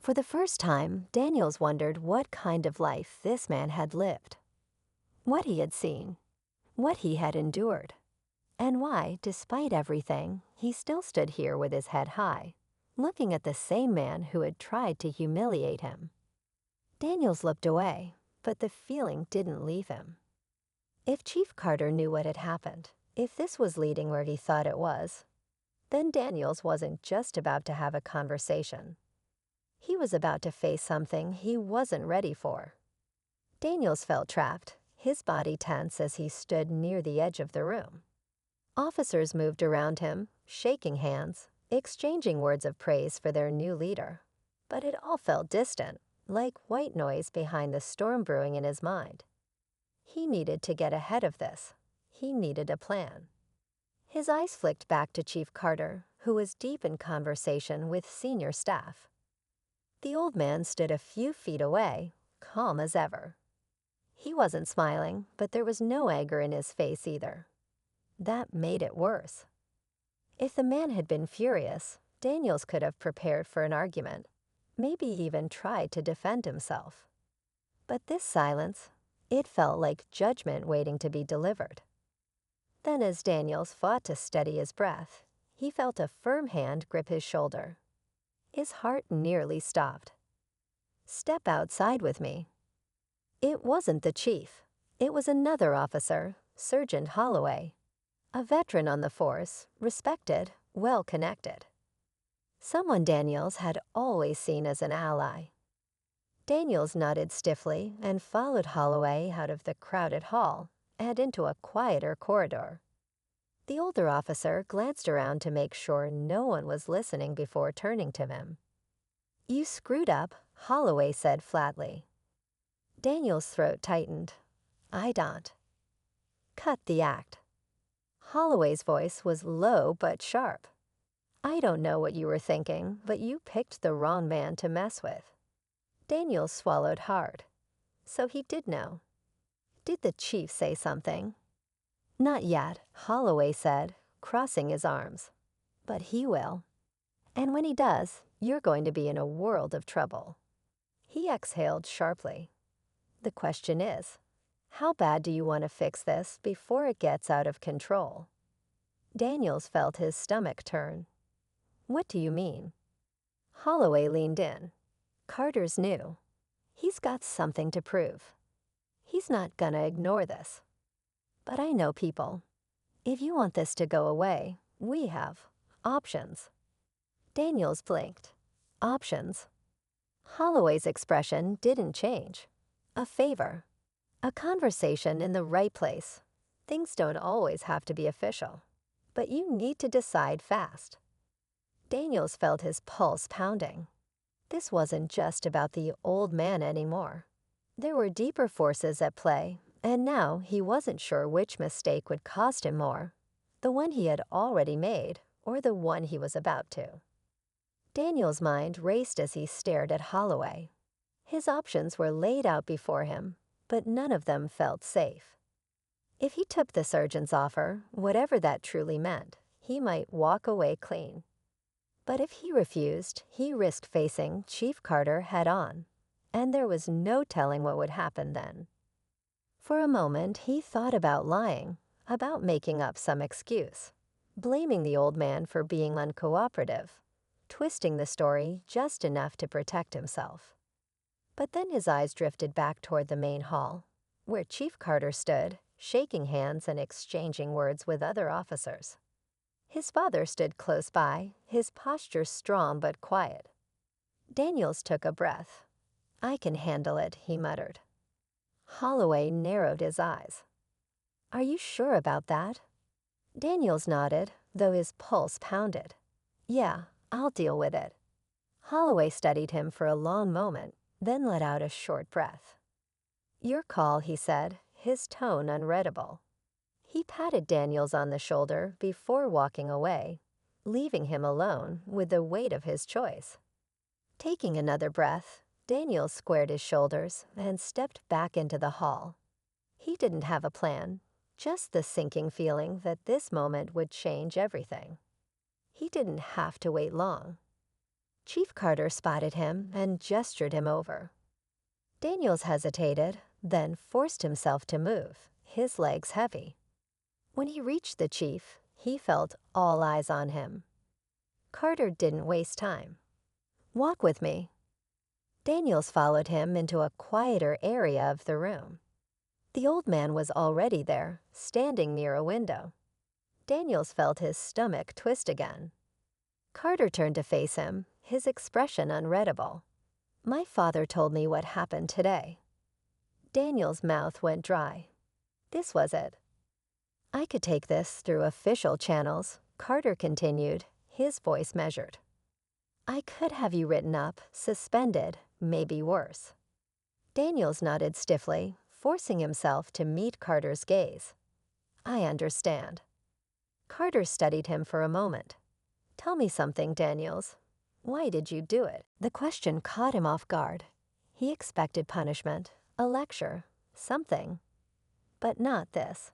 For the first time, Daniels wondered what kind of life this man had lived, what he had seen, what he had endured, and why, despite everything, he still stood here with his head high, looking at the same man who had tried to humiliate him. Daniels looked away, but the feeling didn't leave him. If Chief Carter knew what had happened, if this was leading where he thought it was, then Daniels wasn't just about to have a conversation. He was about to face something he wasn't ready for. Daniels felt trapped, his body tense as he stood near the edge of the room. Officers moved around him, shaking hands, exchanging words of praise for their new leader. But it all felt distant, like white noise behind the storm brewing in his mind. He needed to get ahead of this. He needed a plan. His eyes flicked back to Chief Carter, who was deep in conversation with senior staff. The old man stood a few feet away, calm as ever. He wasn't smiling, but there was no anger in his face either. That made it worse. If the man had been furious, Daniels could have prepared for an argument, maybe even tried to defend himself. But this silence, it felt like judgment waiting to be delivered. Then as Daniels fought to steady his breath, he felt a firm hand grip his shoulder. His heart nearly stopped. "Step outside with me." It wasn't the chief. It was another officer, Sergeant Holloway, a veteran on the force, respected, well-connected. Someone Daniels had always seen as an ally. Daniels nodded stiffly and followed Holloway out of the crowded hall and into a quieter corridor. The older officer glanced around to make sure no one was listening before turning to him. "You screwed up," Holloway said flatly. Daniel's throat tightened. "I don't." "Cut the act." Holloway's voice was low but sharp. "I don't know what you were thinking, but you picked the wrong man to mess with." Daniel swallowed hard. So he did know. Did the chief say something? "Not yet," Holloway said, crossing his arms. "But he will. And when he does, you're going to be in a world of trouble." He exhaled sharply. "The question is, how bad do you want to fix this before it gets out of control?" Daniels felt his stomach turn. "What do you mean?" Holloway leaned in. "Carter's new. He's got something to prove. He's not gonna ignore this. But I know people. If you want this to go away, we have options." Daniels blinked. Options? Holloway's expression didn't change. A favor. A conversation in the right place. Things don't always have to be official. But you need to decide fast. Daniels felt his pulse pounding. This wasn't just about the old man anymore. There were deeper forces at play, and now he wasn't sure which mistake would cost him more, the one he had already made or the one he was about to. Daniel's mind raced as he stared at Holloway. His options were laid out before him, but none of them felt safe. If he took the surgeon's offer, whatever that truly meant, he might walk away clean. But if he refused, he risked facing Chief Carter head-on, and there was no telling what would happen then. For a moment, he thought about lying, about making up some excuse, blaming the old man for being uncooperative, twisting the story just enough to protect himself. But then his eyes drifted back toward the main hall, where Chief Carter stood, shaking hands and exchanging words with other officers. His father stood close by, his posture strong but quiet. Daniels took a breath. "I can handle it," he muttered. Holloway narrowed his eyes. "Are you sure about that?" Daniels nodded, though his pulse pounded. "Yeah, I'll deal with it." Holloway studied him for a long moment, then let out a short breath. "Your call," he said, his tone unreadable. He patted Daniels on the shoulder before walking away, leaving him alone with the weight of his choice. Taking another breath, Daniels squared his shoulders and stepped back into the hall. He didn't have a plan, just the sinking feeling that this moment would change everything. He didn't have to wait long. Chief Carter spotted him and gestured him over. Daniels hesitated, then forced himself to move, his legs heavy. When he reached the chief, he felt all eyes on him. Carter didn't waste time. "Walk with me." Daniels followed him into a quieter area of the room. The old man was already there, standing near a window. Daniels felt his stomach twist again. Carter turned to face him, his expression unreadable. "My father told me what happened today." Daniels' mouth went dry. This was it. "I could take this through official channels," Carter continued, his voice measured. "I could have you written up, suspended, maybe worse." Daniels nodded stiffly, forcing himself to meet Carter's gaze. "I understand." Carter studied him for a moment. "Tell me something, Daniels. Why did you do it?" The question caught him off guard. He expected punishment, a lecture, something. But not this.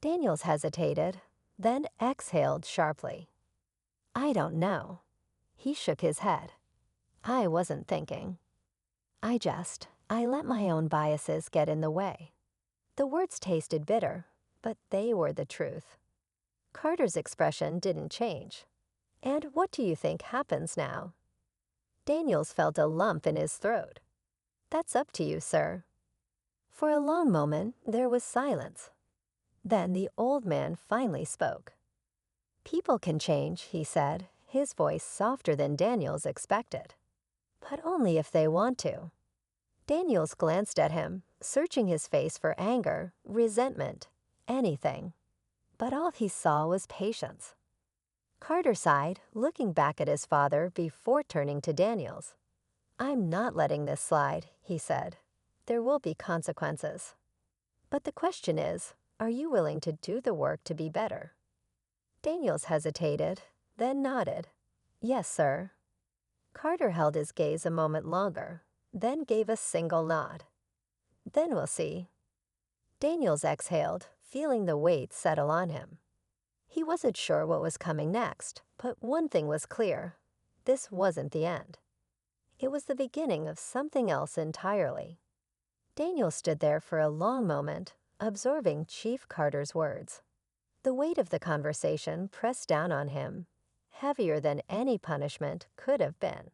Daniels hesitated, then exhaled sharply. "I don't know." He shook his head. "I wasn't thinking. I let my own biases get in the way." The words tasted bitter, but they were the truth. Carter's expression didn't change. "And what do you think happens now?" Daniels felt a lump in his throat. "That's up to you, sir." For a long moment, there was silence. Then the old man finally spoke. "People can change," he said, his voice softer than Daniels expected. "But only if they want to." Daniels glanced at him, searching his face for anger, resentment, anything. But all he saw was patience. Carter sighed, looking back at his father before turning to Daniels. "I'm not letting this slide," he said. "There will be consequences. But the question is, are you willing to do the work to be better?" Daniels hesitated, then nodded. "Yes, sir." Carter held his gaze a moment longer, then gave a single nod. "Then we'll see." Daniels exhaled, feeling the weight settle on him. He wasn't sure what was coming next, but one thing was clear. This wasn't the end. It was the beginning of something else entirely. Daniel stood there for a long moment, absorbing Chief Carter's words. The weight of the conversation pressed down on him, heavier than any punishment could have been.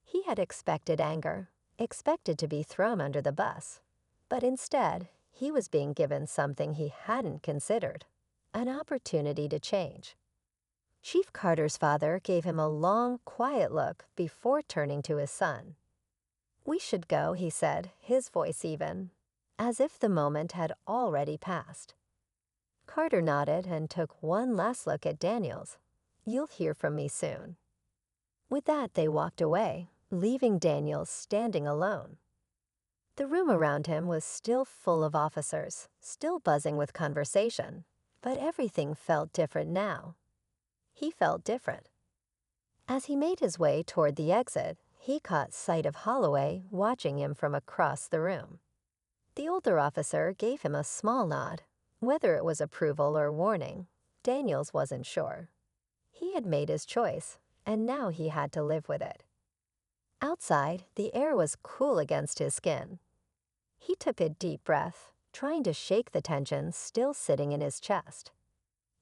He had expected anger, expected to be thrown under the bus, but instead, he was being given something he hadn't considered, an opportunity to change. Chief Carter's father gave him a long, quiet look before turning to his son. "We should go," he said, his voice even, as if the moment had already passed. Carter nodded and took one last look at Daniels. "You'll hear from me soon." With that, they walked away, leaving Daniels standing alone. The room around him was still full of officers, still buzzing with conversation, but everything felt different now. He felt different. As he made his way toward the exit, he caught sight of Holloway watching him from across the room. The older officer gave him a small nod. Whether it was approval or warning, Daniels wasn't sure. He had made his choice, and now he had to live with it. Outside, the air was cool against his skin. He took a deep breath, trying to shake the tension still sitting in his chest.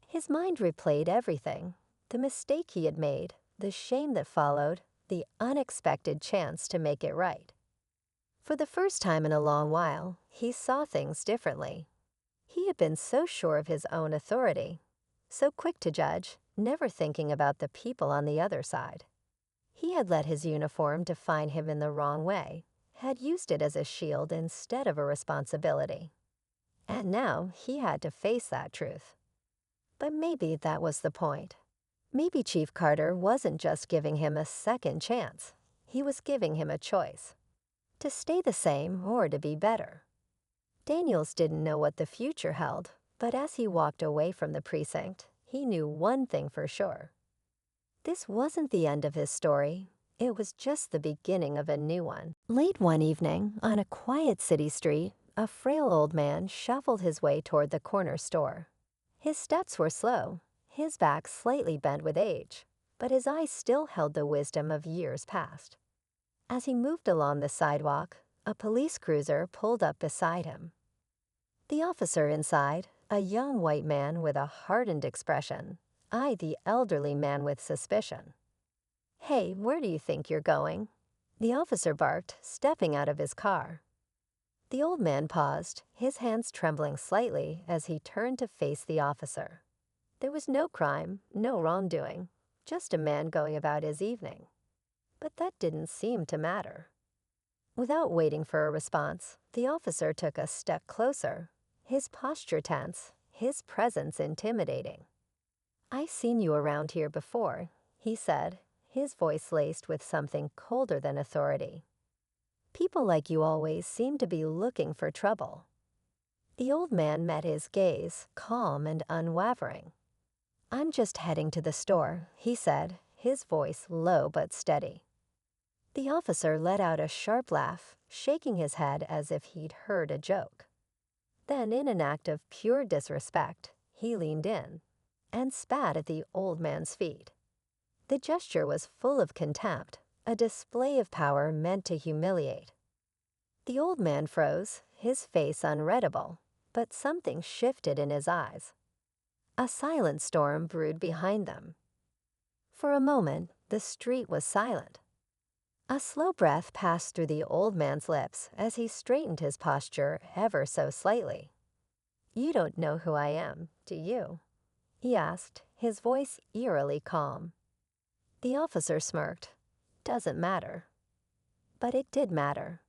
His mind replayed everything, the mistake he had made, the shame that followed, the unexpected chance to make it right. For the first time in a long while, he saw things differently. He had been so sure of his own authority, so quick to judge, never thinking about the people on the other side. He had let his uniform define him in the wrong way, had used it as a shield instead of a responsibility. And now he had to face that truth. But maybe that was the point. Maybe Chief Carter wasn't just giving him a second chance. He was giving him a choice. To stay the same or to be better. Daniels didn't know what the future held, but as he walked away from the precinct, he knew one thing for sure. This wasn't the end of his story. It was just the beginning of a new one. Late one evening, on a quiet city street, a frail old man shuffled his way toward the corner store. His steps were slow, his back slightly bent with age, but his eyes still held the wisdom of years past. As he moved along the sidewalk, a police cruiser pulled up beside him. The officer inside, a young white man with a hardened expression, eyed the elderly man with suspicion. "Hey, where do you think you're going?" the officer barked, stepping out of his car. The old man paused, his hands trembling slightly as he turned to face the officer. There was no crime, no wrongdoing, just a man going about his evening. But that didn't seem to matter. Without waiting for a response, the officer took a step closer, his posture tense, his presence intimidating. "I've seen you around here before," he said, his voice laced with something colder than authority. "People like you always seem to be looking for trouble." The old man met his gaze, calm and unwavering. "I'm just heading to the store," he said, his voice low but steady. The officer let out a sharp laugh, shaking his head as if he'd heard a joke. Then, in an act of pure disrespect, he leaned in and spat at the old man's feet. The gesture was full of contempt, a display of power meant to humiliate. The old man froze, his face unreadable, but something shifted in his eyes. A silent storm brewed behind them. For a moment, the street was silent. A slow breath passed through the old man's lips as he straightened his posture ever so slightly. "You don't know who I am, do you?" he asked, his voice eerily calm. The officer smirked. "Doesn't matter." But it did matter,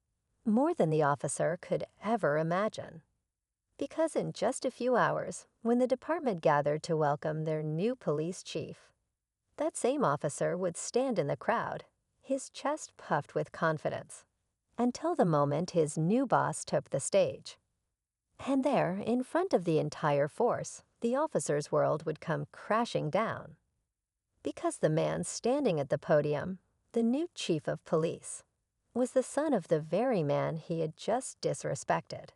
more than the officer could ever imagine. Because in just a few hours, when the department gathered to welcome their new police chief, that same officer would stand in the crowd, his chest puffed with confidence, until the moment his new boss took the stage. And there, in front of the entire force, the officer's world would come crashing down. Because the man standing at the podium, the new chief of police, was the son of the very man he had just disrespected.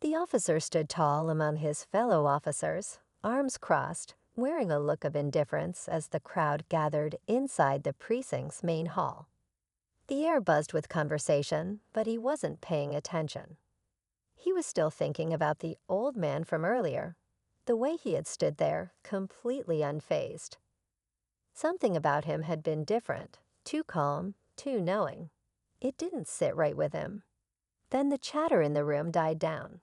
The officer stood tall among his fellow officers, arms crossed, wearing a look of indifference as the crowd gathered inside the precinct's main hall. The air buzzed with conversation, but he wasn't paying attention. He was still thinking about the old man from earlier, the way he had stood there, completely unfazed. Something about him had been different, too calm, too knowing. It didn't sit right with him. Then the chatter in the room died down.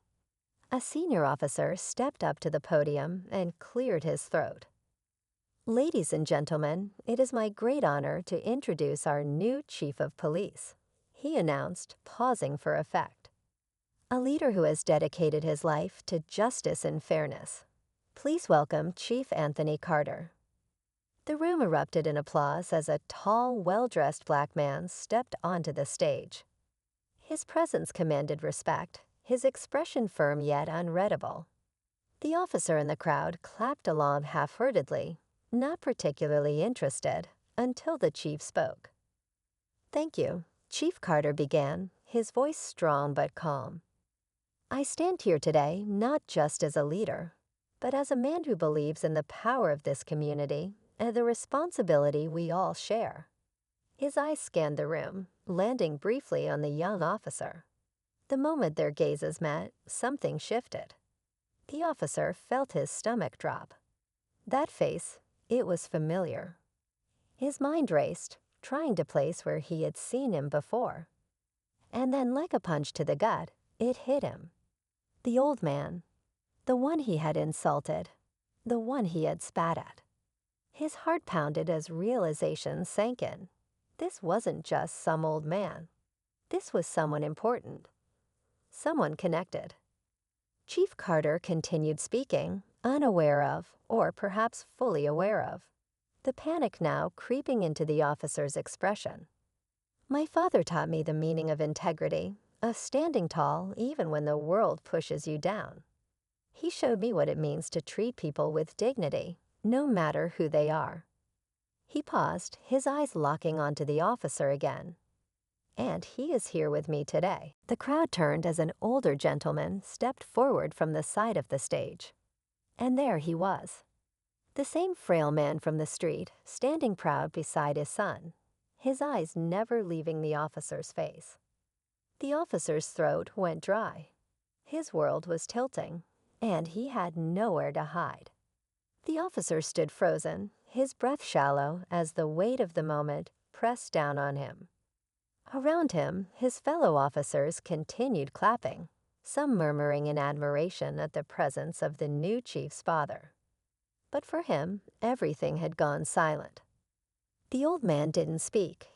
A senior officer stepped up to the podium and cleared his throat. "Ladies and gentlemen, it is my great honor to introduce our new chief of police," he announced, pausing for effect. "A leader who has dedicated his life to justice and fairness. Please welcome Chief Anthony Carter." The room erupted in applause as a tall, well-dressed black man stepped onto the stage. His presence commanded respect, his expression firm yet unreadable. The officer in the crowd clapped along half-heartedly, not particularly interested, until the chief spoke. "Thank you," Chief Carter began, his voice strong but calm. "I stand here today not just as a leader, but as a man who believes in the power of this community and the responsibility we all share." His eyes scanned the room, landing briefly on the young officer. The moment their gazes met, something shifted. The officer felt his stomach drop. That face, it was familiar. His mind raced, trying to place where he had seen him before. And then, like a punch to the gut, it hit him. The old man. The one he had insulted. The one he had spat at. His heart pounded as realization sank in. This wasn't just some old man. This was someone important. Someone connected. Chief Carter continued speaking, unaware of, or perhaps fully aware of, the panic now creeping into the officer's expression. "My father taught me the meaning of integrity, of standing tall even when the world pushes you down. He showed me what it means to treat people with dignity, no matter who they are." He paused, his eyes locking onto the officer again. "And he is here with me today." The crowd turned as an older gentleman stepped forward from the side of the stage. And there he was. The same frail man from the street, standing proud beside his son, his eyes never leaving the officer's face. The officer's throat went dry. His world was tilting, and he had nowhere to hide. The officer stood frozen, his breath shallow as the weight of the moment pressed down on him. Around him, his fellow officers continued clapping, some murmuring in admiration at the presence of the new chief's father. But for him, everything had gone silent. The old man didn't speak.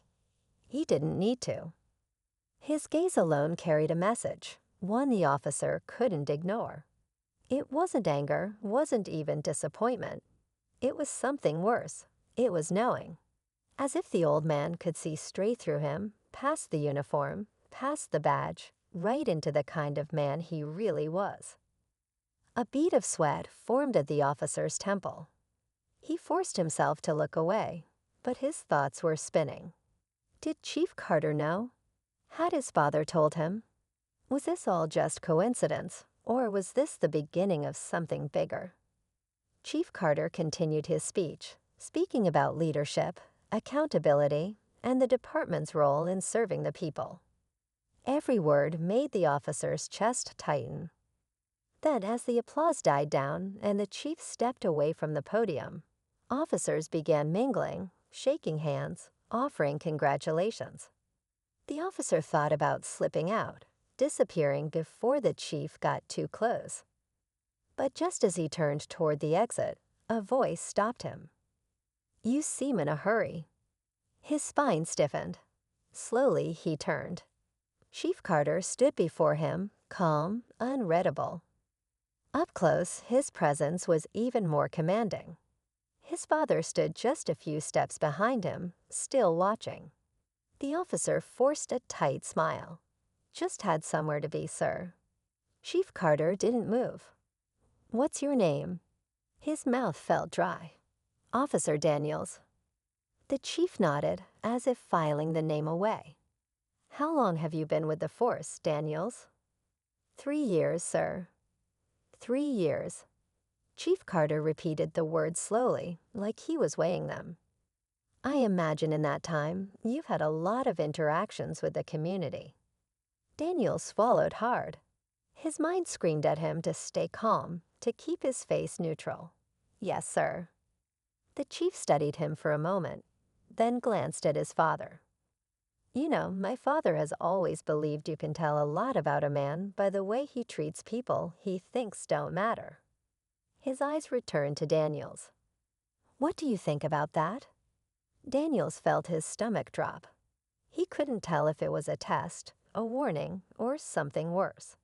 He didn't need to. His gaze alone carried a message, one the officer couldn't ignore. It wasn't anger, wasn't even disappointment. It was something worse. It was knowing. As if the old man could see straight through him, past the uniform, past the badge, right into the kind of man he really was. A bead of sweat formed at the officer's temple. He forced himself to look away, but his thoughts were spinning. Did Chief Carter know? Had his father told him? Was this all just coincidence, or was this the beginning of something bigger? Chief Carter continued his speech, speaking about leadership, accountability, and the department's role in serving the people. Every word made the officer's chest tighten. Then, as the applause died down and the chief stepped away from the podium, officers began mingling, shaking hands, offering congratulations. The officer thought about slipping out, disappearing before the chief got too close. But just as he turned toward the exit, a voice stopped him. "You seem in a hurry." His spine stiffened. Slowly he turned. Chief Carter stood before him, calm, unreadable. Up close, his presence was even more commanding. His father stood just a few steps behind him, still watching. The officer forced a tight smile. "Just had somewhere to be, sir." Chief Carter didn't move. "What's your name?" His mouth felt dry. "Officer Daniels." The chief nodded, as if filing the name away. "How long have you been with the force, Daniels?" 3 years, sir." 3 years. Chief Carter repeated the words slowly, like he was weighing them. "I imagine in that time, you've had a lot of interactions with the community." Daniel swallowed hard. His mind screamed at him to stay calm, to keep his face neutral. "Yes, sir." The chief studied him for a moment, then glanced at his father. "You know, my father has always believed you can tell a lot about a man by the way he treats people he thinks don't matter." His eyes returned to Daniel's. "What do you think about that?" Daniels felt his stomach drop. He couldn't tell if it was a test, a warning, or something worse.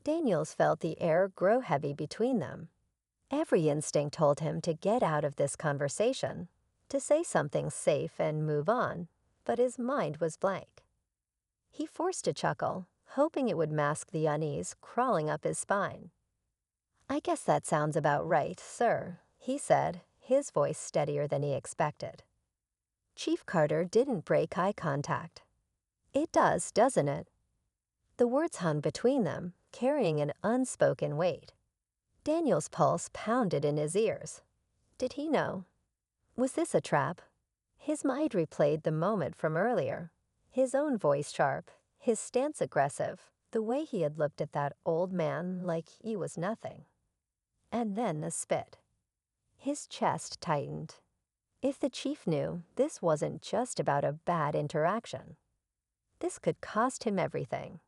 Daniels felt the air grow heavy between them. Every instinct told him to get out of this conversation, to say something safe and move on, but his mind was blank. He forced a chuckle, hoping it would mask the unease crawling up his spine. "I guess that sounds about right, sir," he said, his voice steadier than he expected. Chief Carter didn't break eye contact. "It does, doesn't it?" The words hung between them, carrying an unspoken weight. Daniel's pulse pounded in his ears. Did he know? Was this a trap? His mind replayed the moment from earlier. His own voice sharp, his stance aggressive, the way he had looked at that old man like he was nothing. And then the spit. His chest tightened. If the chief knew, this wasn't just about a bad interaction. This could cost him everything.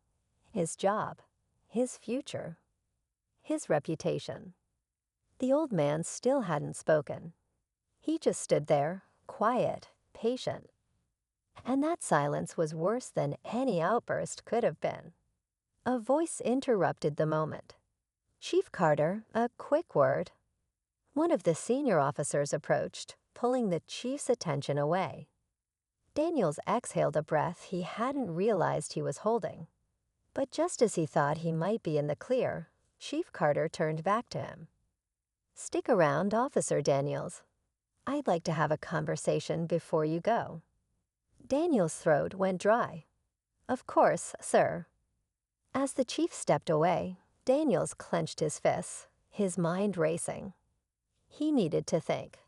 His job, his future, his reputation. The old man still hadn't spoken. He just stood there, quiet, patient. And that silence was worse than any outburst could have been. A voice interrupted the moment. "Chief Carter, a quick word." One of the senior officers approached, pulling the chief's attention away. Daniels exhaled a breath he hadn't realized he was holding. But just as he thought he might be in the clear, Chief Carter turned back to him. "Stick around, Officer Daniels. I'd like to have a conversation before you go." Daniel's throat went dry. "Of course, sir." As the chief stepped away, Daniels clenched his fists, his mind racing. He needed to think.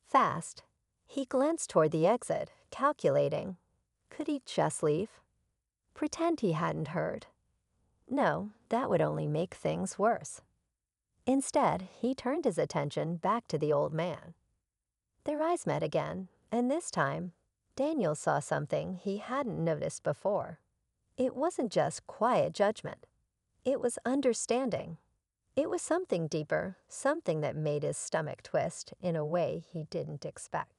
Fast. He glanced toward the exit, calculating. Could he just leave? Pretend he hadn't heard? No, that would only make things worse. Instead, he turned his attention back to the old man. Their eyes met again, and this time, Daniel saw something he hadn't noticed before. It wasn't just quiet judgment. It was understanding. It was something deeper, something that made his stomach twist in a way he didn't expect.